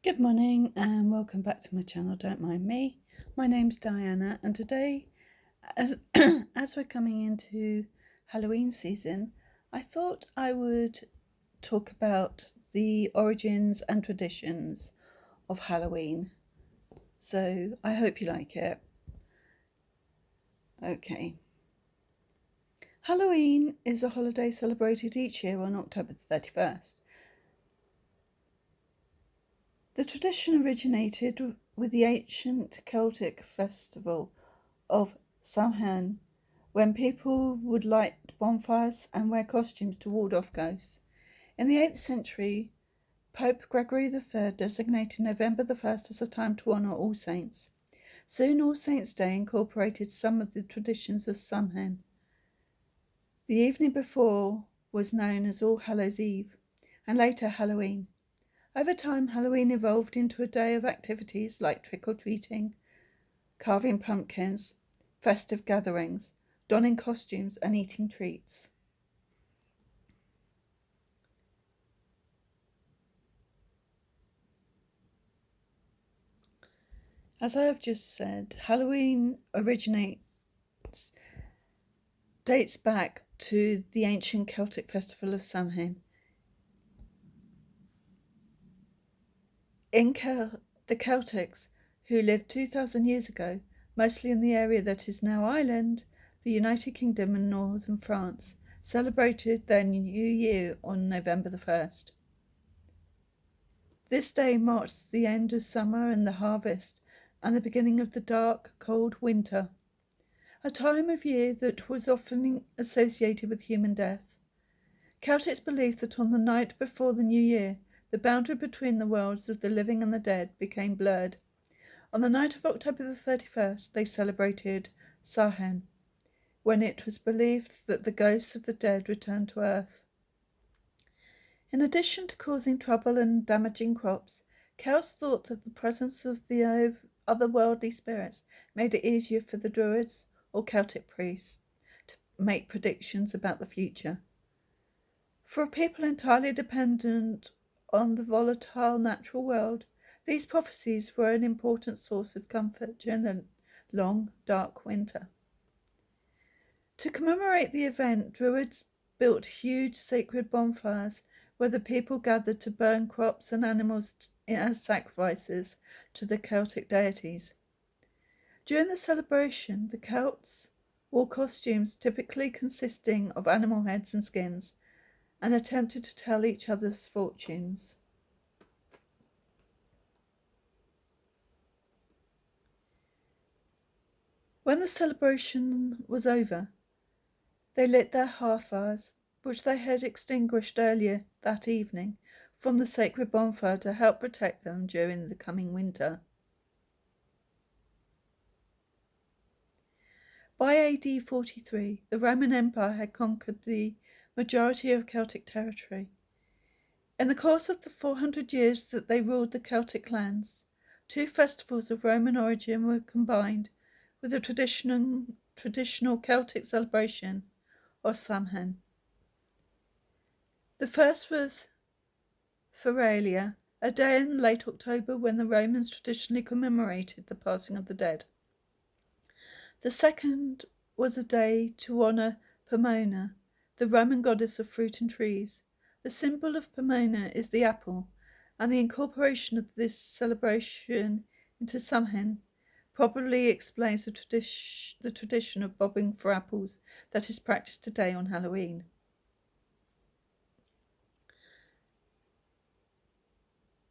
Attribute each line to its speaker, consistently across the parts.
Speaker 1: Good morning and welcome back to my channel, Don't Mind Me. My name's Diana, and today, as we're coming into Halloween season, I thought I would talk about the origins and traditions of Halloween. So I hope you like it. Okay. Halloween is a holiday celebrated each year on October the 31st. The tradition originated with the ancient Celtic festival of Samhain, when people would light bonfires and wear costumes to ward off ghosts. In the 8th century, Pope Gregory III designated November the 1st as a time to honour All Saints. Soon All Saints' Day incorporated some of the traditions of Samhain. The evening before was known as All Hallows' Eve, and later Halloween. Over time, Halloween evolved into a day of activities like trick-or-treating, carving pumpkins, festive gatherings, donning costumes, and eating treats. As I have just said, Halloween dates back to the ancient Celtic festival of Samhain. The Celtics, who lived 2,000 years ago, mostly in the area that is now Ireland, the United Kingdom and northern France, celebrated their new year on November the 1st. This day marked the end of summer and the harvest, and the beginning of the dark, cold winter, a time of year that was often associated with human death. Celtics believed that on the night before the new year, the boundary between the worlds of the living and the dead became blurred. On the night of October the 31st, they celebrated Samhain, when it was believed that the ghosts of the dead returned to earth. In addition to causing trouble and damaging crops, Celts thought that the presence of the otherworldly spirits made it easier for the Druids or Celtic priests to make predictions about the future. For a people entirely dependent on the volatile natural world, these prophecies were an important source of comfort during the long, dark winter. To commemorate the event, Druids built huge sacred bonfires where the people gathered to burn crops and animals as sacrifices to the Celtic deities. During the celebration, the Celts wore costumes typically consisting of animal heads and skins, and attempted to tell each other's fortunes. When the celebration was over, they lit their hearth fires, which they had extinguished earlier that evening, from the sacred bonfire to help protect them during the coming winter. By AD 43, the Roman Empire had conquered the majority of Celtic territory. In the course of the 400 years that they ruled the Celtic lands, two festivals of Roman origin were combined with the traditional Celtic celebration of Samhain. The first was Feralia, a day in late October when the Romans traditionally commemorated the passing of the dead. The second was a day to honour Pomona, the Roman goddess of fruit and trees. The symbol of Pomona is the apple, and the incorporation of this celebration into Samhain probably explains the tradition of bobbing for apples that is practiced today on Halloween.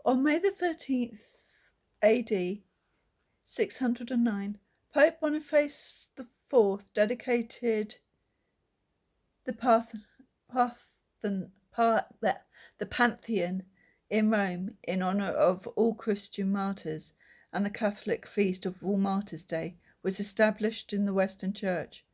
Speaker 1: On May the 13th AD 609, Pope Boniface IV dedicated the Pantheon in Rome in honour of all Christian martyrs, and the Catholic feast of All Martyrs' Day was established in the Western Church.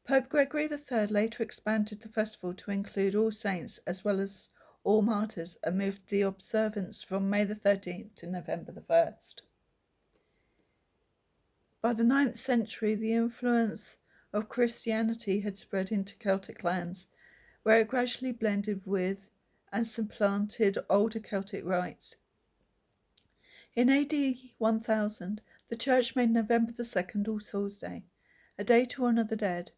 Speaker 1: Pope Gregory III later expanded the festival to include All Saints as well as All Martyrs, and moved the observance from May the 13th to November the 1st. By the 9th century, the influence of Christianity had spread into Celtic lands, where it gradually blended with and supplanted older Celtic rites. In AD 1000, the Church made November the 2nd All Souls' Day, a day to honour the dead.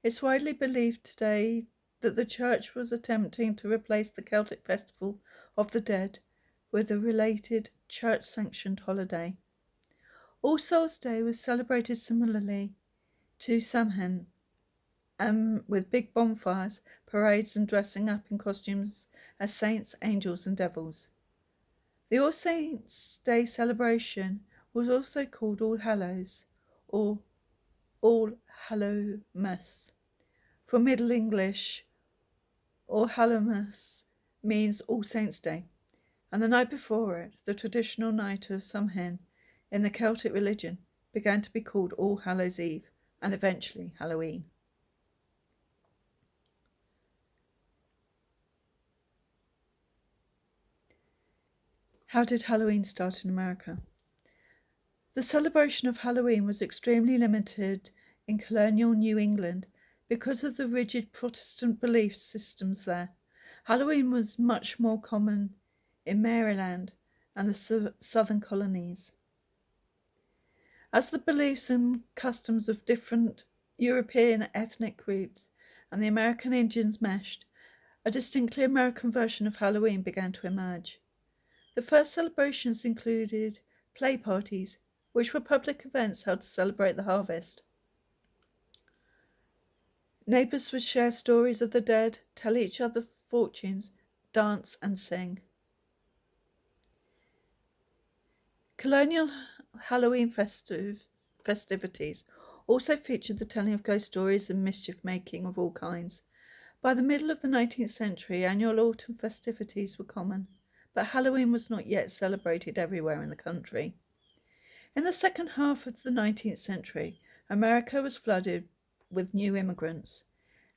Speaker 1: It's widely believed today that the Church was attempting to replace the Celtic festival of the dead with a related Church-sanctioned holiday. All Souls' Day was celebrated similarly to Samhain, with big bonfires, parades, and dressing up in costumes as saints, angels, and devils. The All Saints' Day celebration was also called All Hallows or All Hallowmas. From Middle English, All Hallowmas means All Saints' Day, and the night before it, the traditional night of Samhain in the Celtic religion, began to be called All Hallows' Eve and eventually Halloween. How did Halloween start in America? The celebration of Halloween was extremely limited in colonial New England because of the rigid Protestant belief systems there. Halloween was much more common in Maryland and the southern colonies. As the beliefs and customs of different European ethnic groups and the American Indians meshed, a distinctly American version of Halloween began to emerge. The first celebrations included play parties, which were public events held to celebrate the harvest. Neighbours would share stories of the dead, tell each other fortunes, dance and sing. Colonial Halloween festivities also featured the telling of ghost stories and mischief-making of all kinds. By the middle of the 19th century, annual autumn festivities were common, but Halloween was not yet celebrated everywhere in the country. In the second half of the 19th century, America was flooded with new immigrants.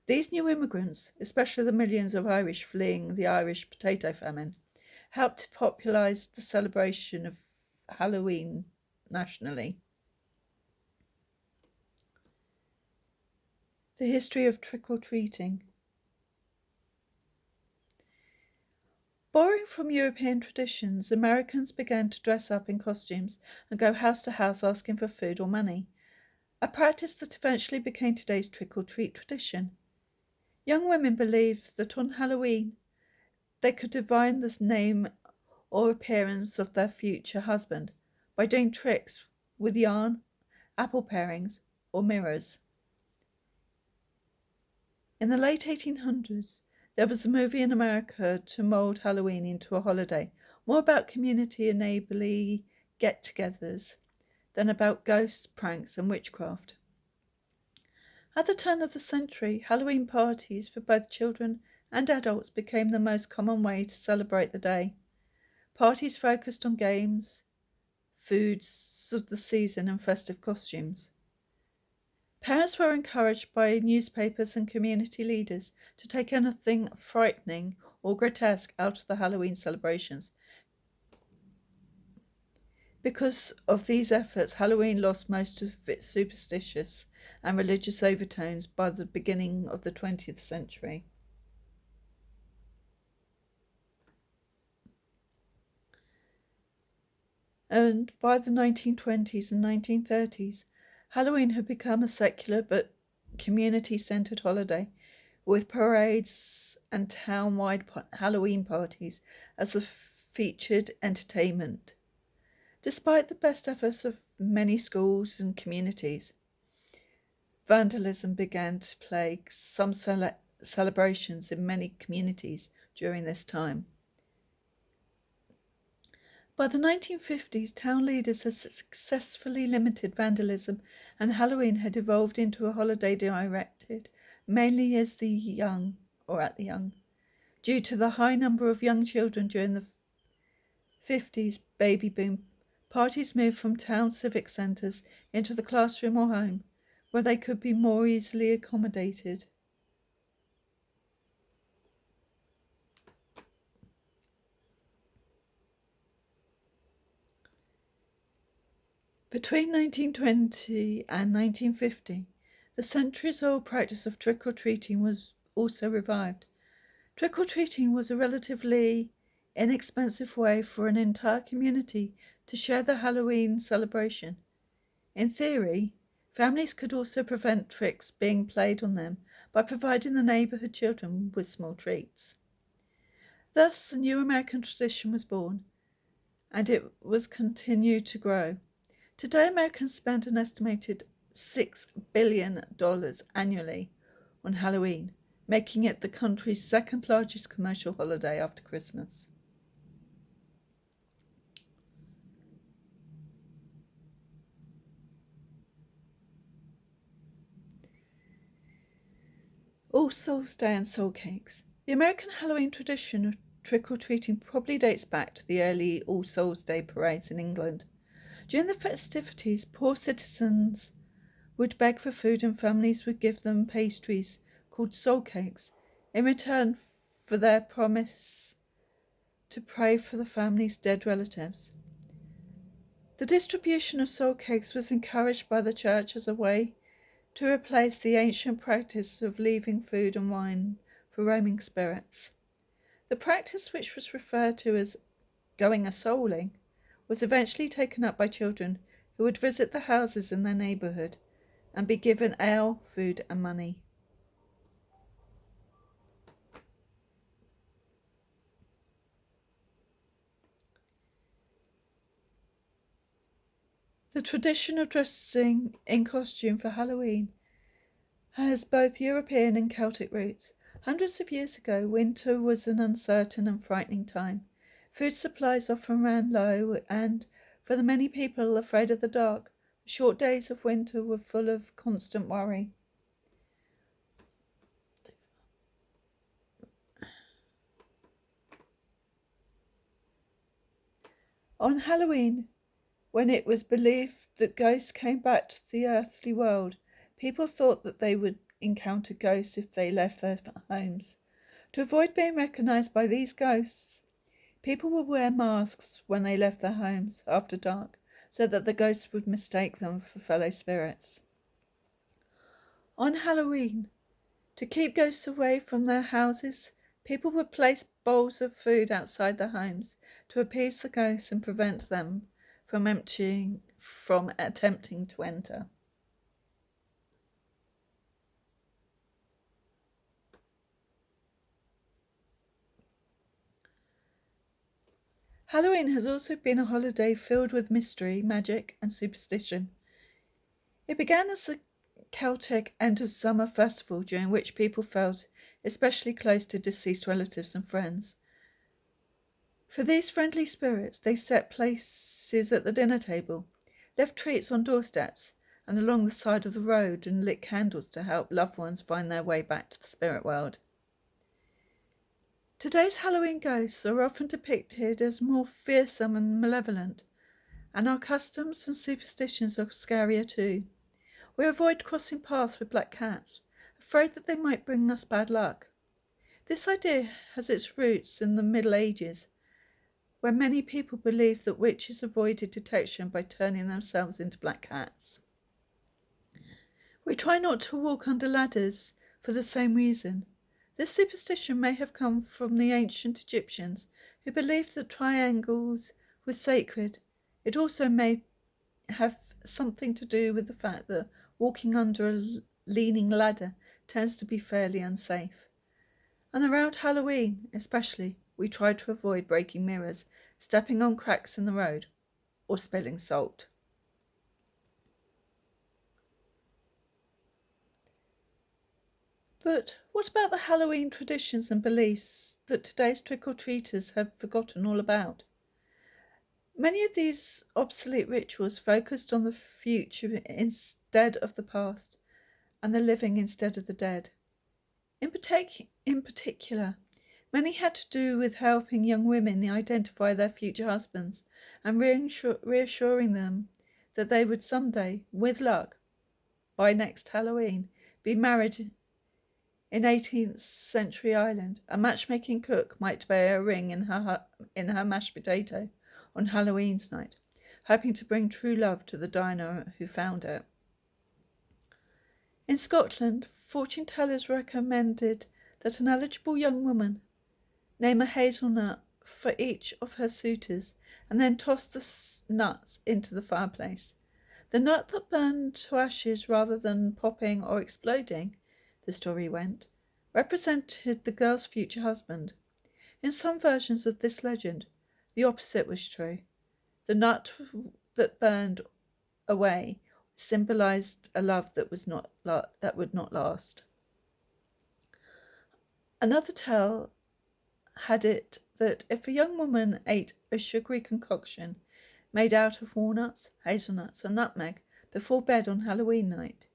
Speaker 1: These new immigrants, especially the millions of Irish fleeing the Irish potato famine, helped to popularise the celebration of Halloween nationally. The history of trick-or-treating. Borrowing from European traditions, Americans began to dress up in costumes and go house to house asking for food or money, a practice that eventually became today's trick-or-treat tradition. Young women believed that on Halloween they could divine the name or appearance of their future husband by doing tricks with yarn, apple parings, or mirrors. In the late 1800s, there was a movie in America to mould Halloween into a holiday, more about community and neighbourly get-togethers than about ghosts, pranks and witchcraft. At the turn of the century, Halloween parties for both children and adults became the most common way to celebrate the day. Parties focused on games, foods of the season and festive costumes. Parents were encouraged by newspapers and community leaders to take anything frightening or grotesque out of the Halloween celebrations. Because of these efforts, Halloween lost most of its superstitious and religious overtones by the beginning of the 20th century. And by the 1920s and 1930s, Halloween had become a secular but community-centred holiday, with parades and town-wide Halloween parties as the featured entertainment. Despite the best efforts of many schools and communities, vandalism began to plague some celebrations in many communities during this time. By the 1950s, town leaders had successfully limited vandalism, and Halloween had evolved into a holiday directed mainly at the young. Due to the high number of young children during the 50s baby boom, parties moved from town civic centres into the classroom or home, where they could be more easily accommodated. Between 1920 and 1950, the centuries-old practice of trick-or-treating was also revived. Trick-or-treating was a relatively inexpensive way for an entire community to share the Halloween celebration. In theory, families could also prevent tricks being played on them by providing the neighborhood children with small treats. Thus, a new American tradition was born, and it was continued to grow. Today, Americans spend an estimated $6 billion annually on Halloween, making it the country's second largest commercial holiday after Christmas. All Souls Day and soul cakes. The American Halloween tradition of trick-or-treating probably dates back to the early All Souls Day parades in England. During the festivities, poor citizens would beg for food and families would give them pastries called soul cakes in return for their promise to pray for the family's dead relatives. The distribution of soul cakes was encouraged by the church as a way to replace the ancient practice of leaving food and wine for roaming spirits. The practice, which was referred to as going a-souling, was eventually taken up by children who would visit the houses in their neighbourhood and be given ale, food and money. The tradition of dressing in costume for Halloween has both European and Celtic roots. Hundreds of years ago, winter was an uncertain and frightening time. Food supplies often ran low, and for the many people afraid of the dark, the short days of winter were full of constant worry. On Halloween, when it was believed that ghosts came back to the earthly world, people thought that they would encounter ghosts if they left their homes. To avoid being recognised by these ghosts, people would wear masks when they left their homes after dark, so that the ghosts would mistake them for fellow spirits. On Halloween, to keep ghosts away from their houses, people would place bowls of food outside their homes to appease the ghosts and prevent them from attempting to enter. Halloween has also been a holiday filled with mystery, magic and superstition. It began as a Celtic end of summer festival during which people felt especially close to deceased relatives and friends. For these friendly spirits, they set places at the dinner table, left treats on doorsteps and along the side of the road, and lit candles to help loved ones find their way back to the spirit world. Today's Halloween ghosts are often depicted as more fearsome and malevolent, and our customs and superstitions are scarier too. We avoid crossing paths with black cats, afraid that they might bring us bad luck. This idea has its roots in the Middle Ages, where many people believed that witches avoided detection by turning themselves into black cats. We try not to walk under ladders for the same reason. This superstition may have come from the ancient Egyptians, who believed that triangles were sacred. It also may have something to do with the fact that walking under a leaning ladder tends to be fairly unsafe. And around Halloween, especially, we try to avoid breaking mirrors, stepping on cracks in the road, or spilling salt. But what about the Halloween traditions and beliefs that today's trick-or-treaters have forgotten all about? Many of these obsolete rituals focused on the future instead of the past, and the living instead of the dead. In particular, many had to do with helping young women identify their future husbands and reassuring them that they would someday, with luck, by next Halloween, be married. In 18th century Ireland, a matchmaking cook might wear a ring in her mashed potato on Halloween's night, hoping to bring true love to the diner who found it. In Scotland, fortune tellers recommended that an eligible young woman name a hazelnut for each of her suitors and then tossed the nuts into the fireplace. The nut that burned to ashes rather than popping or exploding, the story went, represented the girl's future husband. In some versions of this legend, the opposite was true. The nut that burned away symbolized a love that would not last. Another tale had it that if a young woman ate a sugary concoction made out of walnuts, hazelnuts, and nutmeg before bed on Halloween night,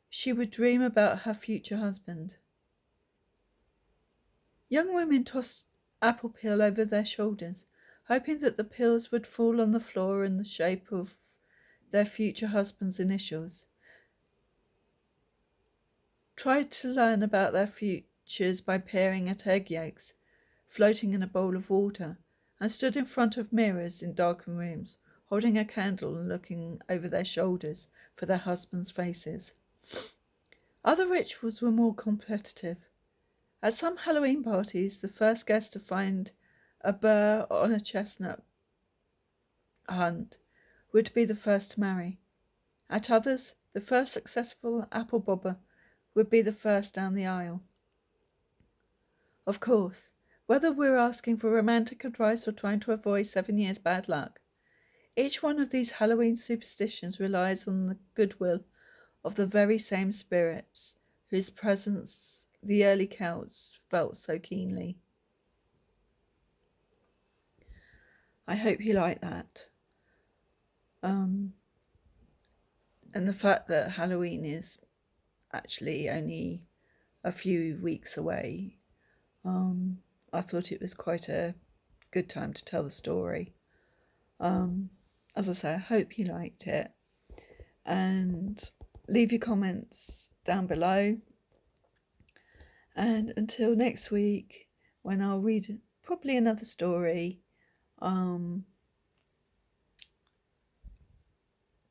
Speaker 1: she would dream about her future husband. Young women tossed apple peel over their shoulders, hoping that the peels would fall on the floor in the shape of their future husband's initials. Tried to learn about their futures by peering at egg yolks floating in a bowl of water, and stood in front of mirrors in darkened rooms, holding a candle and looking over their shoulders for their husbands' faces. Other rituals were more competitive. At some Halloween parties, the first guest to find a burr on a chestnut hunt would be the first to marry. At others, the first successful apple bobber would be the first down the aisle. Of course, whether we're asking for romantic advice or trying to avoid 7 years bad luck, each one of these Halloween superstitions relies on the goodwill of the very same spirits whose presence the early Celts felt so keenly. I hope you like that. And the fact that Halloween is actually only a few weeks away, I thought it was quite a good time to tell the story. As I say, I hope you liked it, and leave your comments down below. And until next week, when I'll read probably another story,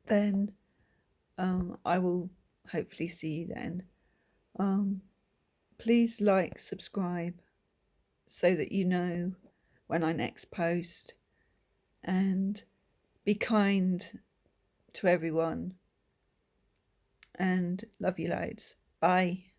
Speaker 1: then I will hopefully see you then. Please like, subscribe, so that you know when I next post, and be kind to everyone, and love you loads. Bye.